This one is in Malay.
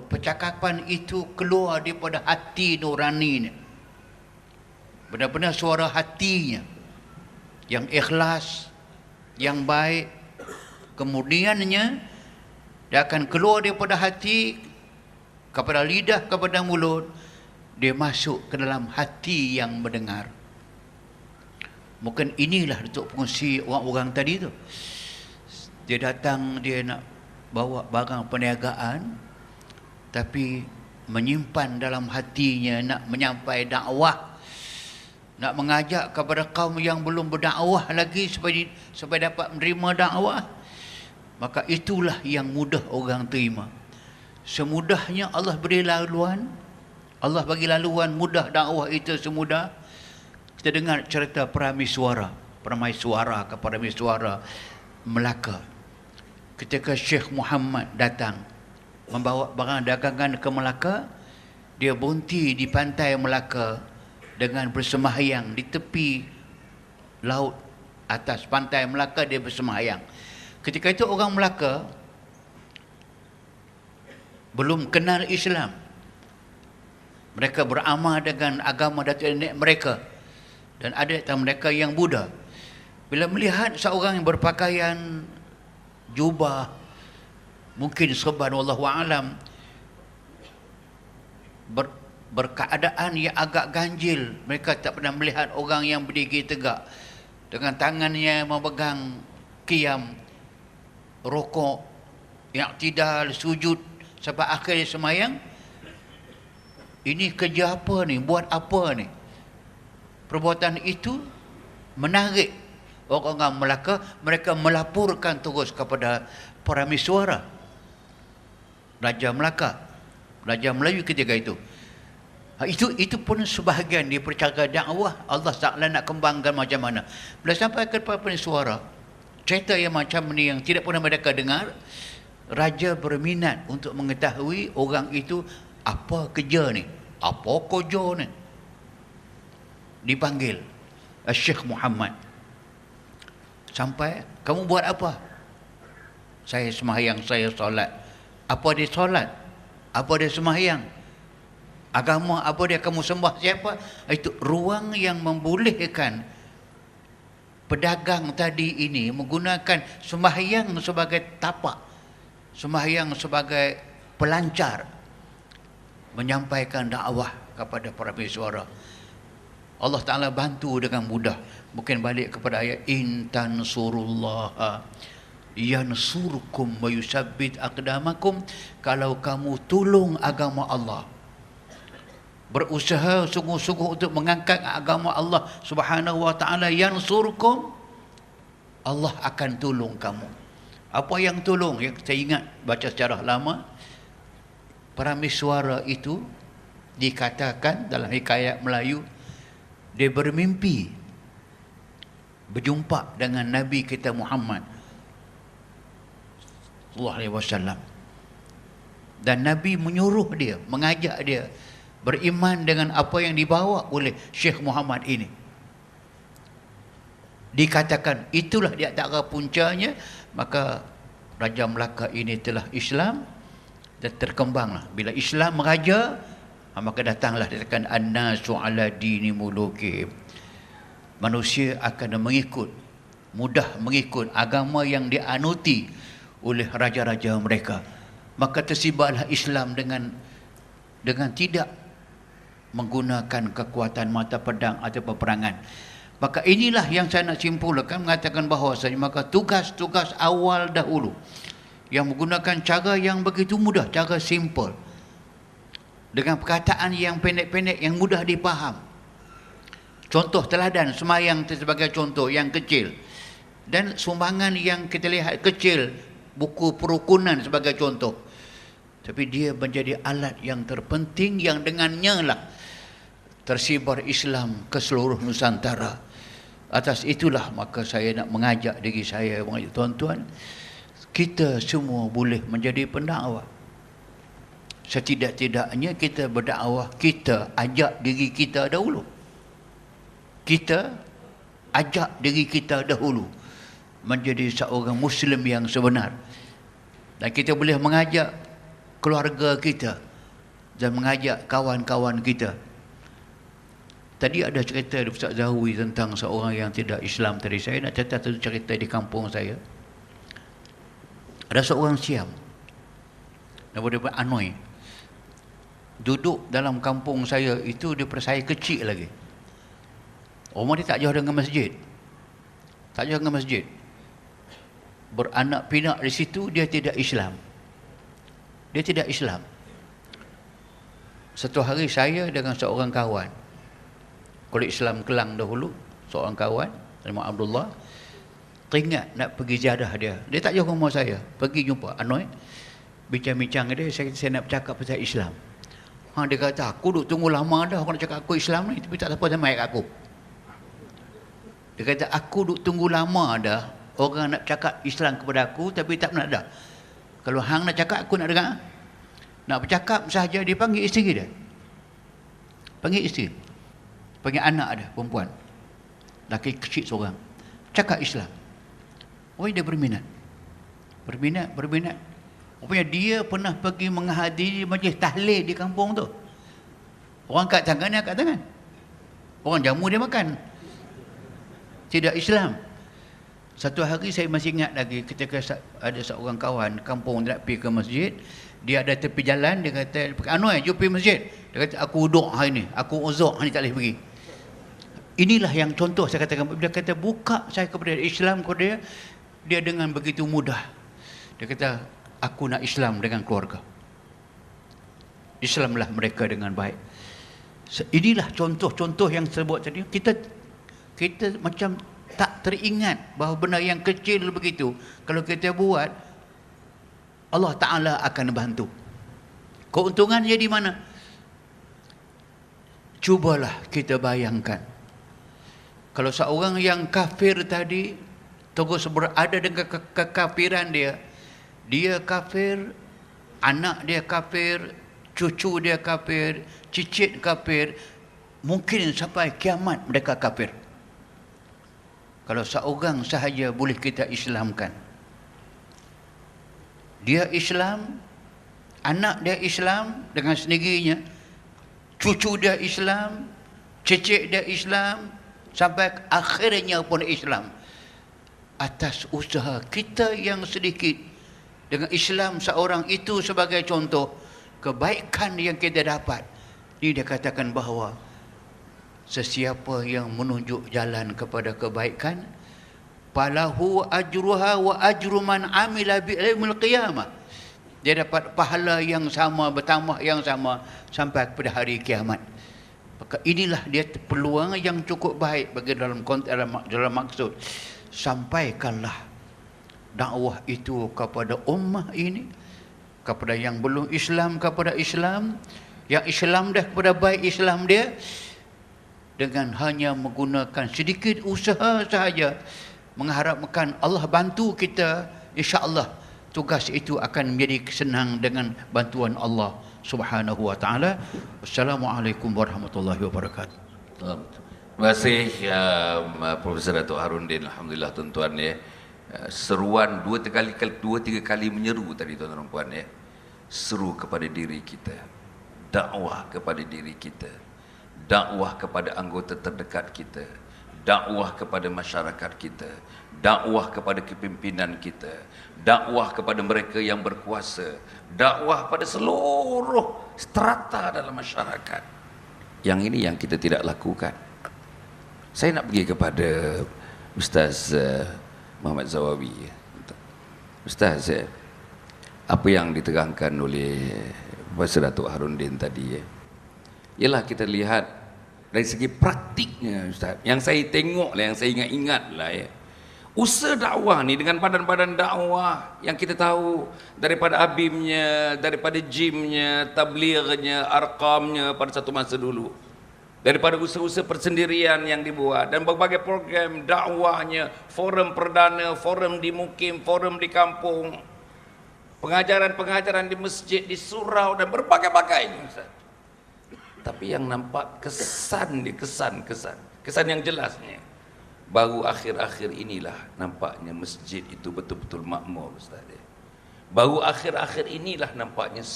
percakapan itu keluar daripada hati nurani ni, benar-benar suara hatinya yang ikhlas, yang baik, kemudiannya dia akan keluar daripada hati kepada lidah, kepada mulut, dia masuk ke dalam hati yang mendengar. Mungkin inilah untuk fungsi orang-orang tadi tu. Dia datang, dia nak bawa barang perniagaan, tapi menyimpan dalam hatinya nak menyampai dakwah, nak mengajak kepada kaum yang belum berdakwah lagi supaya dapat menerima dakwah. Maka itulah yang mudah orang terima. Semudahnya Allah beri laluan, Allah bagi laluan mudah dakwah itu semudah. Kita dengar cerita permaiswara Melaka. Ketika Syekh Muhammad datang membawa barang dagangan ke Melaka, dia berhenti di pantai Melaka dengan bersembahyang di tepi laut atas pantai Melaka. Dia bersembahyang. Ketika itu orang Melaka belum kenal Islam. Mereka beramal dengan agama datuk nenek mereka, dan ada mereka yang Buddha. Bila melihat seorang yang berpakaian jubah, mungkin serban wallahu alam, berkeadaan yang agak ganjil, mereka tak pernah melihat orang yang berdiri tegak dengan tangannya memegang qiyam, rokok, i'tidal, sujud sampai akhir semayang. Ini kerja apa ni? Buat apa ni? Perbuatan itu menarik orang-orang Melaka. Mereka melaporkan terus kepada Paramiswara, Raja Melaka, Raja Melayu ketika itu. Itu pun sebahagian dia percakap dakwah. Allah Ta'ala nak kembangkan macam mana. Bila sampai ke Paramiswara, cerita yang macam ni yang tidak pernah mereka dengar, Raja berminat untuk mengetahui orang itu apa kerja ni, apa kerja ni. Dipanggil Syekh Muhammad. Sampai, kamu buat apa? Saya sembahyang, saya solat. Apa dia solat? Apa dia sembahyang? Agama apa dia kamu sembah siapa? Itu ruang yang membolehkan pedagang tadi ini menggunakan sembahyang sebagai tapak, sembahyang sebagai pelancar menyampaikan dakwah kepada para Paramiswara. Allah Ta'ala bantu dengan mudah. Mungkin balik kepada ayat in tansurullaha yansurkum wa yusabbit aqdamakum. Kalau kamu tolong agama Allah, berusaha sungguh-sungguh untuk mengangkat agama Allah Subhanahu wa Ta'ala, yansurkum, Allah akan tolong kamu. Apa yang tolong? Yang saya ingat baca sejarah lama, Paramiswara itu dikatakan dalam hikayat Melayu, dia bermimpi berjumpa dengan Nabi kita Muhammad sallallahu alaihi wasallam, dan Nabi menyuruh dia, mengajak dia beriman dengan apa yang dibawa oleh Syekh Muhammad ini. Dikatakan itulah di antara puncanya. Maka Raja Melaka ini telah Islam dan terkembanglah. Bila Islam meraja, maka datanglah dikatakan an-nasu ala dini muluki. Manusia akan mengikut, mudah mengikut agama yang dianuti oleh raja-raja mereka. Maka tersibarlah Islam dengan tidak menggunakan kekuatan mata pedang atau peperangan. Maka inilah yang saya nak simpulkan, mengatakan bahawasanya maka tugas-tugas awal dahulu yang menggunakan cara yang begitu mudah, cara simple, dengan perkataan yang pendek-pendek yang mudah dipaham. Contoh teladan semayang sebagai contoh yang kecil, dan sumbangan yang kita lihat kecil, buku perukunan sebagai contoh, tapi dia menjadi alat yang terpenting yang dengannya lah tersibar Islam ke seluruh Nusantara. Atas itulah maka saya nak mengajak diri saya, mengajak tuan-tuan, kita semua boleh menjadi pendakwah. Setidak-tidaknya kita berdakwah, kita ajak diri kita dahulu. Kita ajak diri kita dahulu menjadi seorang Muslim yang sebenar. Dan kita boleh mengajak keluarga kita dan mengajak kawan-kawan kita. Tadi ada cerita dari Ustaz Zahui tentang seorang yang tidak Islam tadi. Saya nak cerita satu cerita di kampung saya. Ada seorang Siam, nama Anoy, duduk dalam kampung saya itu daripada saya kecil lagi. Rumah dia tak jauh dengan masjid. Tak jauh dengan masjid. Beranak pinak di situ, dia tidak Islam. Dia tidak Islam. Satu hari saya dengan seorang kawan, kulit Islam Kelang dahulu, seorang kawan, nama Abdullah, teringat nak pergi ziarah dia. Dia tak jauh rumah saya. Pergi jumpa Anoy, bincang-bincang dia, saya nak bercakap pasal Islam. Dia kata, aku duk tunggu lama dah aku nak cakap aku Islam ni, tapi tak apa sama ayat aku. Dia kata, aku duk tunggu lama dah orang nak cakap Islam kepada aku, tapi tak pernah ada. Kalau hang nak cakap, aku nak dengar. Nak bercakap sahaja, dia panggil isteri dia. Panggil isteri. Panggil anak dia, perempuan. Laki kecil seorang. Cakap Islam. Dia berminat. Berminat. Rupanya dia pernah pergi menghadiri majlis tahlil di kampung tu. Orang angkat tangan, dia angkat tangan. Orang jamu, dia makan. Tidak Islam. Satu hari saya masih ingat lagi ketika ada seorang kawan kampung nak pergi ke masjid, dia ada tepi jalan, dia kata, Anoy, jom pergi masjid. Dia kata, aku uduk hari ni, aku uzur hari ni tak boleh pergi. Inilah yang contoh saya katakan, dia kata, buka saya kepada Islam kepada dia dengan begitu mudah. Dia kata, aku nak Islam dengan keluarga. Islamlah mereka dengan baik. Inilah contoh-contoh yang saya sebut tadi. Kita macam tak teringat bahawa benda yang kecil begitu, kalau kita buat, Allah Ta'ala akan bantu. Keuntungannya di mana? Cubalah kita bayangkan. Kalau seorang yang kafir tadi terus berada dengan kekafiran dia, dia kafir, anak dia kafir, cucu dia kafir, cicit kafir, mungkin sampai kiamat mereka kafir. Kalau seorang sahaja boleh kita Islamkan, dia Islam, anak dia Islam dengan sendirinya, cucu dia Islam, cicit dia Islam, sampai akhirnya pun Islam. Atas usaha kita yang sedikit, dengan Islam seorang itu sebagai contoh, kebaikan yang kita dapat. Ini dia katakan bahawa sesiapa yang menunjuk jalan kepada kebaikan, falahu ajruha wa ajru man amila bi yaumil qiyamah. Dia dapat pahala yang sama, bertambah yang sama sampai kepada hari kiamat. Maka inilah dia peluang yang cukup baik bagi dalam maksud, sampaikanlah dakwah itu kepada ummah ini, kepada yang belum Islam kepada Islam, yang Islam dah kepada baik Islam dia, dengan hanya menggunakan sedikit usaha sahaja, mengharapkan Allah bantu kita, insya-Allah tugas itu akan menjadi senang dengan bantuan Allah Subhanahu wa taala. Wassalamualaikum warahmatullahi wabarakatuh. Terima kasih Profesor Datuk Harudin. Alhamdulillah tuan-tuan ya. Seruan dua tiga kali menyeru tadi tuan-tuan dan puan ya. Seru kepada diri kita. Dakwah kepada diri kita. Dakwah kepada anggota terdekat kita. Dakwah kepada masyarakat kita. Dakwah kepada kepimpinan kita. Dakwah kepada mereka yang berkuasa. Dakwah pada seluruh strata dalam masyarakat. Yang ini yang kita tidak lakukan. Saya nak pergi kepada Ustaz Muhammad Zawawi. Ustaz, apa yang diterangkan oleh Profesor Datuk Harudin tadi ialah kita lihat dari segi praktiknya Ustaz. Yang saya tengok lah, yang saya ingat lah ya. Usaha dakwah ni dengan badan-badan dakwah yang kita tahu daripada abimnya, daripada jimnya, tablighnya, arqamnya pada satu masa dulu. Daripada usaha-usaha persendirian yang dibuat dan berbagai program dakwahnya, forum perdana, forum di mukim, forum di kampung, pengajaran-pengajaran di masjid, di surau dan berbagai-bagai ini Ustaz. Tapi yang nampak kesan yang jelasnya baru akhir-akhir inilah nampaknya masjid itu betul-betul makmur Ustaz. Baru akhir-akhir inilah nampaknya